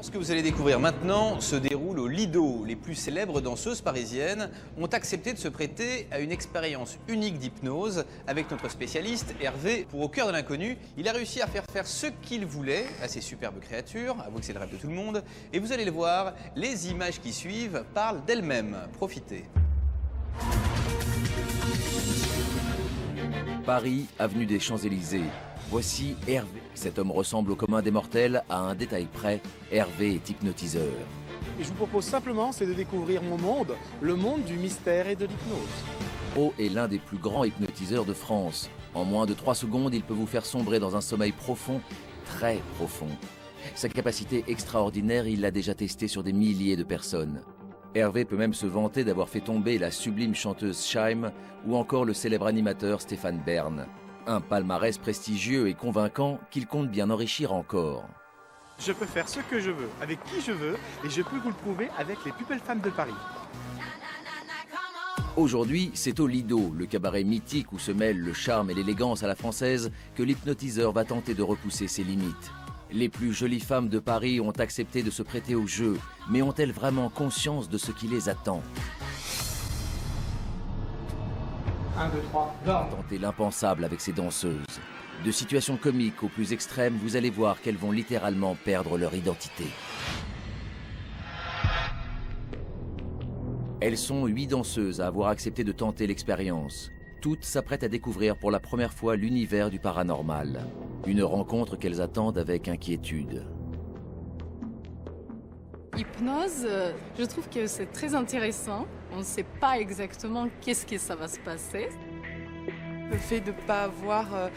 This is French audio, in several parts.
Ce que vous allez découvrir maintenant se déroule au Lido. Les plus célèbres danseuses parisiennes ont accepté de se prêter à une expérience unique d'hypnose avec notre spécialiste Hervé. Pour Au cœur de l'inconnu, il a réussi à faire ce qu'il voulait à ces superbes créatures. Avouez que c'est le rêve de tout le monde. Et vous allez le voir, les images qui suivent parlent d'elles-mêmes. Profitez. Paris, avenue des Champs-Élysées. Voici Hervé. Cet homme ressemble au commun des mortels à un détail près. Hervé est hypnotiseur. Et je vous propose simplement, c'est de découvrir mon monde, le monde du mystère et de l'hypnose. O est l'un des plus grands hypnotiseurs de France. En moins de 3 secondes, il peut vous faire sombrer dans un sommeil profond, très profond. Sa capacité extraordinaire, il l'a déjà testée sur des milliers de personnes. Hervé peut même se vanter d'avoir fait tomber la sublime chanteuse Chaim ou encore le célèbre animateur Stéphane Bern. Un palmarès prestigieux et convaincant qu'il compte bien enrichir encore. Je peux faire ce que je veux, avec qui je veux, et je peux vous le prouver avec les plus belles femmes de Paris. Aujourd'hui, c'est au Lido, le cabaret mythique où se mêlent le charme et l'élégance à la française, que l'hypnotiseur va tenter de repousser ses limites. Les plus jolies femmes de Paris ont accepté de se prêter au jeu, mais ont-elles vraiment conscience de ce qui les attend ? 1, 2, 3, dors. Tentez l'impensable avec ces danseuses. De situations comiques aux plus extrêmes, vous allez voir qu'elles vont littéralement perdre leur identité. Elles sont 8 danseuses à avoir accepté de tenter l'expérience. Toutes s'apprêtent à découvrir pour la première fois l'univers du paranormal. Une rencontre qu'elles attendent avec inquiétude. Hypnose, je trouve que c'est très intéressant. On ne sait pas exactement qu'est-ce que ça va se passer. Le fait de ne pas avoir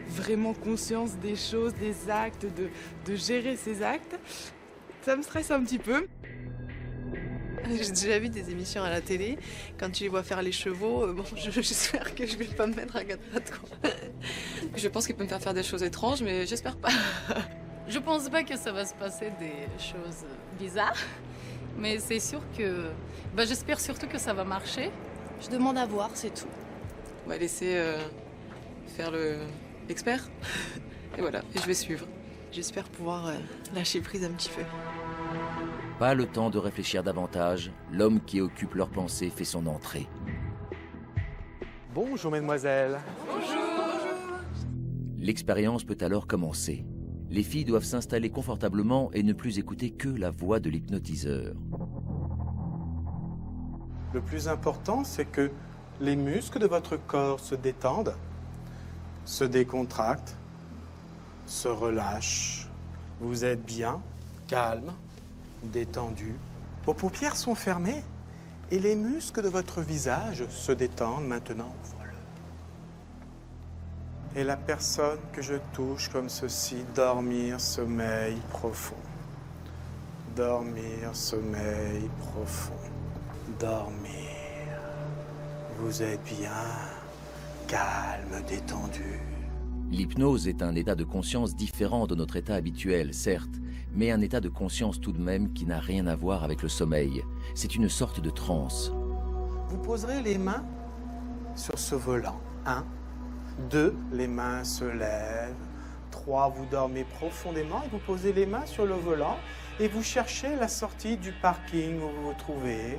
vraiment conscience des choses, des actes, de gérer ces actes, ça me stresse un petit peu. J'ai déjà vu des émissions à la télé, quand tu les vois faire les chevaux, j'espère que je vais pas me mettre à quatre pattes, quoi. Je pense qu'il peut me faire des choses étranges, mais j'espère pas. Je pense pas que ça va se passer des choses bizarres, mais c'est sûr que... j'espère surtout que ça va marcher. Je demande à voir, c'est tout. On va laisser faire l'expert, et voilà, et je vais suivre. J'espère pouvoir lâcher prise un petit peu. Pas le temps de réfléchir davantage, l'homme qui occupe leurs pensées fait son entrée. Bonjour mesdemoiselles. L'expérience peut alors commencer. Les filles doivent s'installer confortablement et ne plus écouter que la voix de l'hypnotiseur. Le plus important, c'est que les muscles de votre corps se détendent, se décontractent, se relâchent. Vous êtes bien, calme, détendu. Vos paupières sont fermées et les muscles de votre visage se détendent maintenant. Voilà. Et la personne que je touche comme ceci, dormir, sommeil profond. Dormir, sommeil profond. Dormir. Vous êtes bien, calme, détendu. L'hypnose est un état de conscience différent de notre état habituel, certes, mais un état de conscience tout de même qui n'a rien à voir avec le sommeil. C'est une sorte de transe. Vous poserez les mains sur ce volant. 1, 2, les mains se lèvent. 3, vous dormez profondément et vous posez les mains sur le volant et vous cherchez la sortie du parking où vous vous trouvez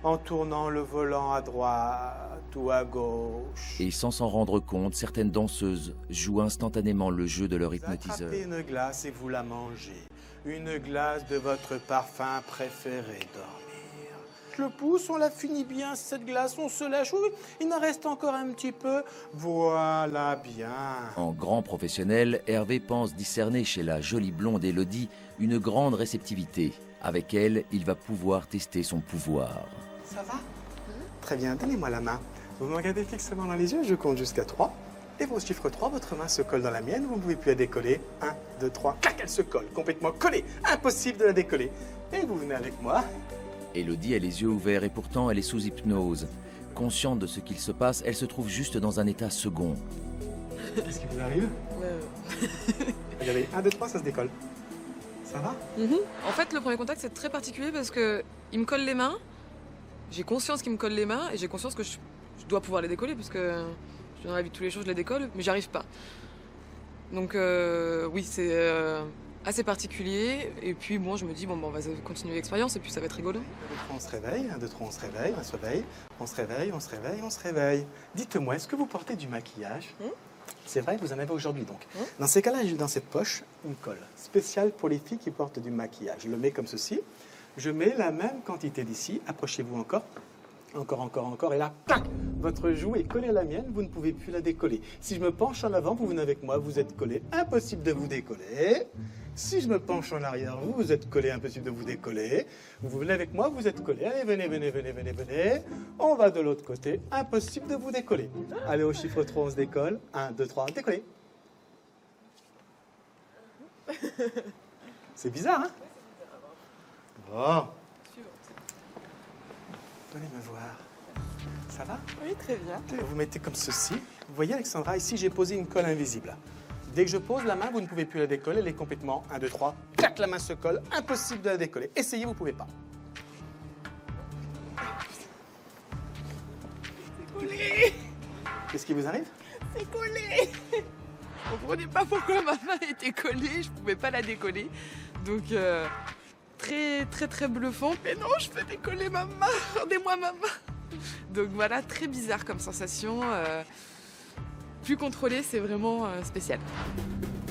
en tournant le volant à droite ou à gauche. Et sans s'en rendre compte, certaines danseuses jouent instantanément le jeu de leur Vous hypnotiseur. attrapez une glace et vous la mangez. Une glace de votre parfum préféré, dormir. Je le pousse, on la finit bien, cette glace, on se lâche. Oui, il en reste encore un petit peu. Voilà bien. En grand professionnel, Hervé pense discerner chez la jolie blonde Élodie une grande réceptivité. Avec elle, il va pouvoir tester son pouvoir. Ça va? Très bien, donnez-moi la main. Vous me regardez fixement dans les yeux, je compte jusqu'à 3. Et au chiffre 3, votre main se colle dans la mienne, vous ne pouvez plus la décoller. 1, 2, 3, clac, elle se colle, complètement collée. Impossible de la décoller. Et vous venez avec moi. Élodie a les yeux ouverts et pourtant elle est sous hypnose. Consciente de ce qu'il se passe, elle se trouve juste dans un état second. Qu'est-ce qui vous arrive? Regardez, 1, 2, 3, ça se décolle. Ça va? En fait, le premier contact, c'est très particulier parce que il me colle les mains. J'ai conscience qu'il me colle les mains et j'ai conscience que je dois pouvoir les décoller parce que dans la vie de tous les jours, je les décolle, mais j'y arrive pas. Donc oui, c'est assez particulier. Et puis bon, je me dis, bon, on va continuer l'expérience et puis ça va être rigolo. 1, 2, 3, on se réveille. 1, 2, 3, on se réveille. On se réveille. On se réveille, on se réveille, on se réveille. Dites-moi, est-ce que vous portez du maquillage? C'est vrai, vous en avez aujourd'hui donc. Dans ces cas-là, j'ai dans cette poche une colle spéciale pour les filles qui portent du maquillage. Je le mets comme ceci. Je mets la même quantité d'ici. Approchez-vous encore. Encore. Et là, tac, votre joue est collée à la mienne. Vous ne pouvez plus la décoller. Si je me penche en avant, vous venez avec moi. Vous êtes collé. Impossible de vous décoller. Si je me penche en arrière, vous êtes collé. Impossible de vous décoller. Vous venez avec moi. Vous êtes collé. Allez, venez. On va de l'autre côté. Impossible de vous décoller. Allez, au chiffre 3, on se décolle. 1, 2, 3, décollez. C'est bizarre, hein? Bon. Venez me voir. Ça va? Oui, très bien. Vous mettez comme ceci. Vous voyez, Alexandra, ici, j'ai posé une colle invisible. Dès que je pose la main, vous ne pouvez plus la décoller. Elle est complètement 1, 2, 3. Clac, la main se colle. Impossible de la décoller. Essayez, vous ne pouvez pas. C'est collé. Qu'est-ce qui vous arrive? C'est collé. Je comprenais pas pourquoi ma main était collée. Je pouvais pas la décoller. Donc, très bluffant. Mais non, je peux décoller ma main. Regardez-moi ma main. Donc voilà, très bizarre comme sensation. Plus contrôlé, c'est vraiment spécial.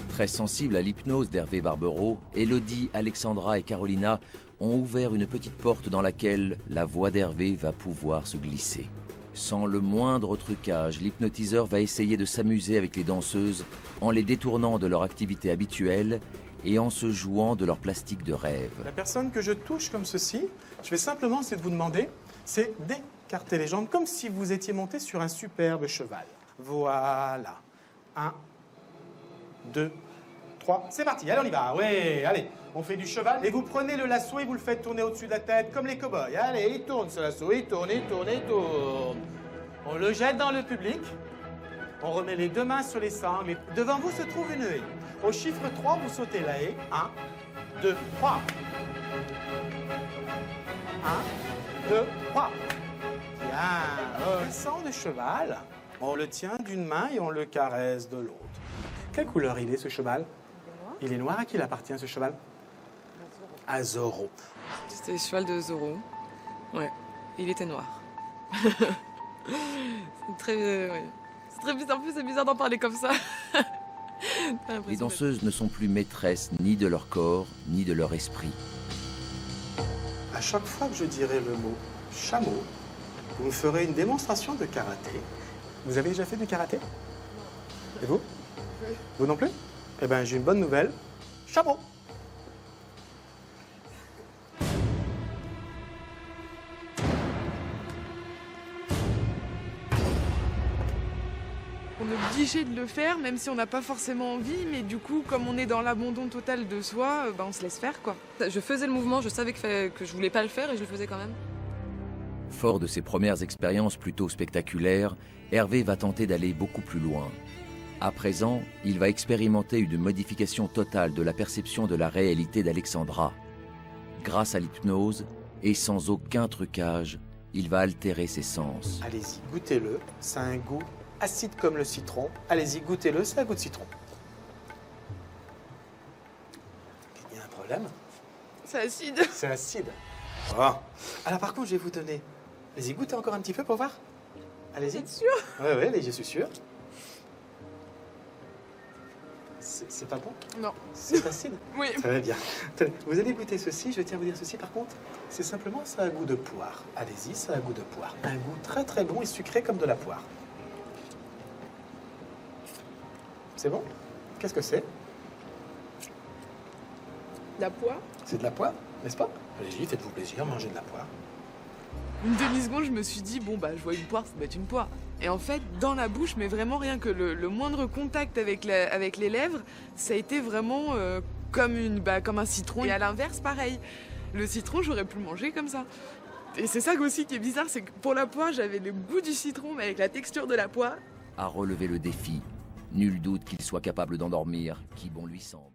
Très sensibles à l'hypnose d'Hervé Barbereau, Élodie, Alexandra et Carolina ont ouvert une petite porte dans laquelle la voix d'Hervé va pouvoir se glisser. Sans le moindre trucage, l'hypnotiseur va essayer de s'amuser avec les danseuses en les détournant de leur activité habituelle et en se jouant de leur plastique de rêve. La personne que je touche comme ceci, je vais simplement essayer de vous demander, c'est d'écarter les jambes comme si vous étiez monté sur un superbe cheval. Voilà. 1, 2, 3, c'est parti. Allez, on y va. Oui, allez. On fait du cheval et vous prenez le lasso et vous le faites tourner au-dessus de la tête comme les cow-boys. Allez, il tourne ce lasso, il tourne. On le jette dans le public. On remet les deux mains sur les sangles. Et devant vous se trouve une haie. Au chiffre 3, vous sautez la haie. 1, 2, 3. 1, 2, 3. Bien. Sang de cheval. On le tient d'une main et on le caresse de l'autre. Quelle couleur il est, ce cheval? Il est noir. À qui il appartient, ce cheval? À Zorro. C'était le cheval de Zorro. Ouais, il était noir. C'est très... ouais. C'est très bizarre. En plus, c'est bizarre d'en parler comme ça. Les danseuses ne sont plus maîtresses ni de leur corps, ni de leur esprit. À chaque fois que je dirai le mot chameau, vous me ferez une démonstration de karaté. Vous avez déjà fait du karaté? Et vous? Oui. Vous non plus? Eh bien, j'ai une bonne nouvelle. Chameau! On est obligé de le faire, même si on n'a pas forcément envie. Mais du coup, comme on est dans l'abandon total de soi, on se laisse faire, quoi. Je faisais le mouvement, je savais que je voulais pas le faire et je le faisais quand même. Fort de ses premières expériences plutôt spectaculaires, Hervé va tenter d'aller beaucoup plus loin. À présent, il va expérimenter une modification totale de la perception de la réalité d'Alexandra. Grâce à l'hypnose, et sans aucun trucage, il va altérer ses sens. Allez-y, goûtez-le. Ça a un goût acide comme le citron. Allez-y, goûtez-le, c'est un goût de citron. Il y a un problème? C'est acide. C'est acide. Oh. Alors par contre, je vais vous donner... Allez-y, goûtez encore un petit peu pour voir. Allez-y. Vous êtes sûr? Oui, allez, je suis sûr. C'est pas bon? Non. C'est acide? Oui. Ça va bien. Tenez, vous allez goûter ceci, je tiens à vous dire ceci par contre. C'est simplement, ça a un goût de poire. Allez-y, ça a un goût de poire. Un goût très très bon et sucré comme de la poire. C'est bon? Qu'est-ce que c'est? La poire? C'est de la poire, n'est-ce pas? Allez-y, faites-vous plaisir, mangez de la poire. Une demi-seconde, je me suis dit, bon, je vois une poire, ça doit être une poire. Et en fait, dans la bouche, mais vraiment rien que le moindre contact avec les lèvres, ça a été vraiment comme un citron. Et à l'inverse, pareil. Le citron, j'aurais pu le manger comme ça. Et c'est ça aussi qui est bizarre, c'est que pour la poire, j'avais le goût du citron, mais avec la texture de la poire. À relever le défi, nul doute qu'il soit capable d'endormir qui bon lui semble.